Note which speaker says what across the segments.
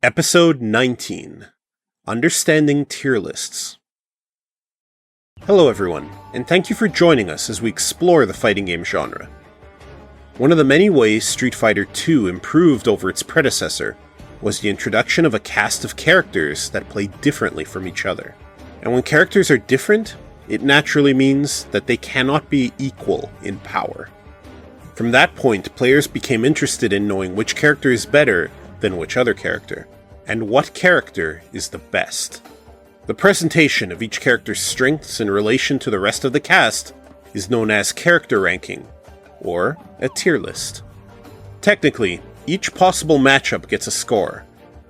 Speaker 1: Episode 19 Understanding Tier Lists. Hello everyone, and thank you for joining us as we explore the fighting game genre. One of the many ways Street Fighter II improved over its predecessor was the introduction of a cast of characters that play differently from each other. And when characters are different, it naturally means that they cannot be equal in power. From that point, players became interested in knowing which character is better than which other character, and what character is the best. The presentation of each character's strengths in relation to the rest of the cast is known as character ranking, or a tier list. Technically, each possible matchup gets a score,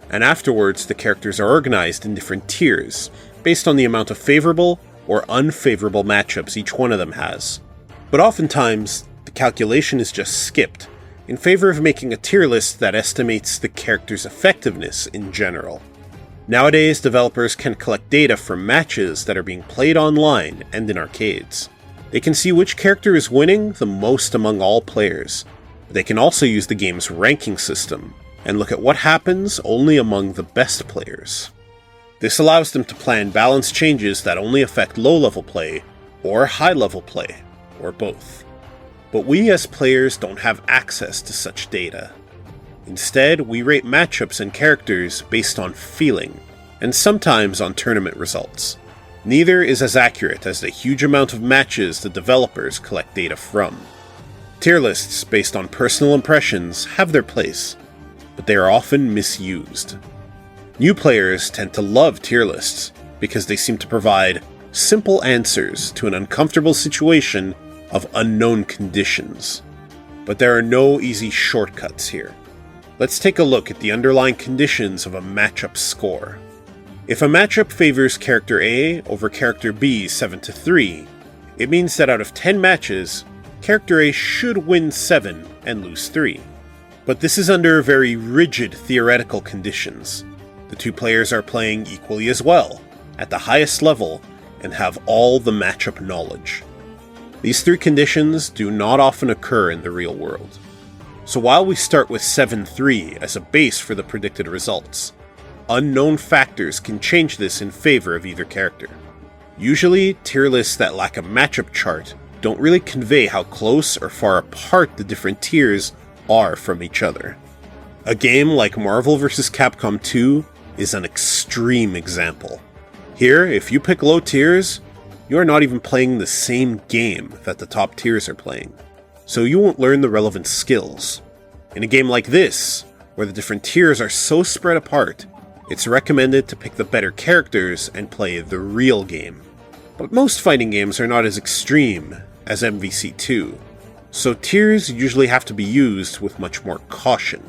Speaker 1: and afterwards the characters are organized in different tiers, based on the amount of favorable or unfavorable matchups each one of them has. But oftentimes, the calculation is just skipped, in favor of making a tier list that estimates the character's effectiveness in general. Nowadays, developers can collect data from matches that are being played online and in arcades. They can see which character is winning the most among all players. They can also use the game's ranking system and look at what happens only among the best players. This allows them to plan balance changes that only affect low-level play or high-level play, or both. But we as players don't have access to such data. Instead, we rate matchups and characters based on feeling, and sometimes on tournament results. Neither is as accurate as the huge amount of matches the developers collect data from. Tier lists based on personal impressions have their place, but they are often misused. New players tend to love tier lists because they seem to provide simple answers to an uncomfortable situation of unknown conditions. But there are no easy shortcuts here. Let's take a look at the underlying conditions of a matchup score. If a matchup favors character A over character B 7-3, it means that out of 10 matches, character A should win 7 and lose 3. But this is under very rigid theoretical conditions. The two players are playing equally as well, at the highest level, and have all the matchup knowledge. These three conditions do not often occur in the real world. So while we start with 7-3 as a base for the predicted results, unknown factors can change this in favor of either character. Usually, tier lists that lack a matchup chart don't really convey how close or far apart the different tiers are from each other. A game like Marvel vs. Capcom 2 is an extreme example. Here, if you pick low tiers, you are not even playing the same game that the top tiers are playing, so you won't learn the relevant skills. In a game like this, where the different tiers are so spread apart, it's recommended to pick the better characters and play the real game. But most fighting games are not as extreme as MVC2, so tiers usually have to be used with much more caution.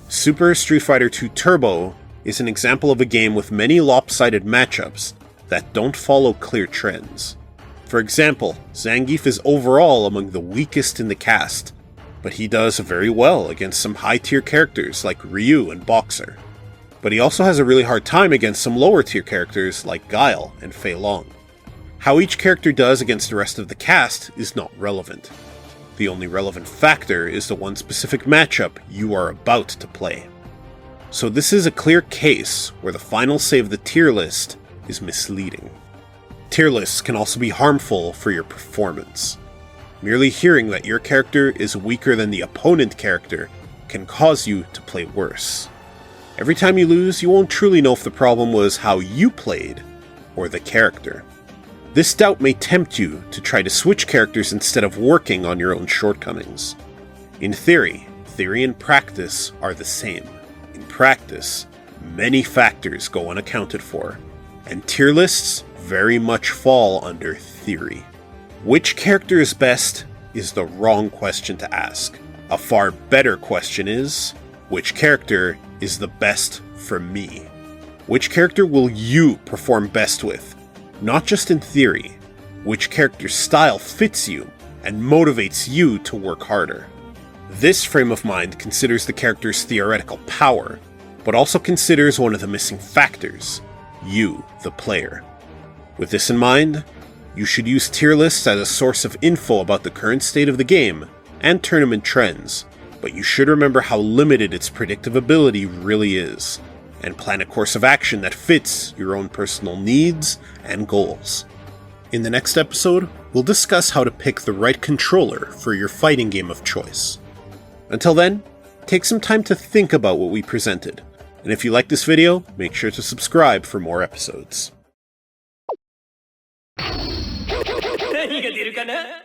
Speaker 1: Super Street Fighter II Turbo is an example of a game with many lopsided matchups that don't follow clear trends. For example, Zangief is overall among the weakest in the cast, but he does very well against some high-tier characters like Ryu and Boxer. But he also has a really hard time against some lower-tier characters like Guile and Fei Long. How each character does against the rest of the cast is not relevant. The only relevant factor is the one specific matchup you are about to play. So this is a clear case where the final say of the tier list is misleading. Tier lists can also be harmful for your performance. Merely hearing that your character is weaker than the opponent character can cause you to play worse. Every time you lose, you won't truly know if the problem was how you played or the character. This doubt may tempt you to try to switch characters instead of working on your own shortcomings. In theory and practice are the same. In practice, many factors go unaccounted for, and tier lists very much fall under theory. Which character is best is the wrong question to ask. A far better question is, which character is the best for me? Which character will you perform best with? Not just in theory. Which character's style fits you and motivates you to work harder? This frame of mind considers the character's theoretical power, but also considers one of the missing factors: you, the player. With this in mind, you should use tier lists as a source of info about the current state of the game and tournament trends, but you should remember how limited its predictive ability really is. and plan a course of action that fits your own personal needs and goals. In the next episode, we'll discuss how to pick the right controller for your fighting game of choice. Until then, take some time to think about what we presented, and if you like this video, make sure to subscribe for more episodes. 何が出るかな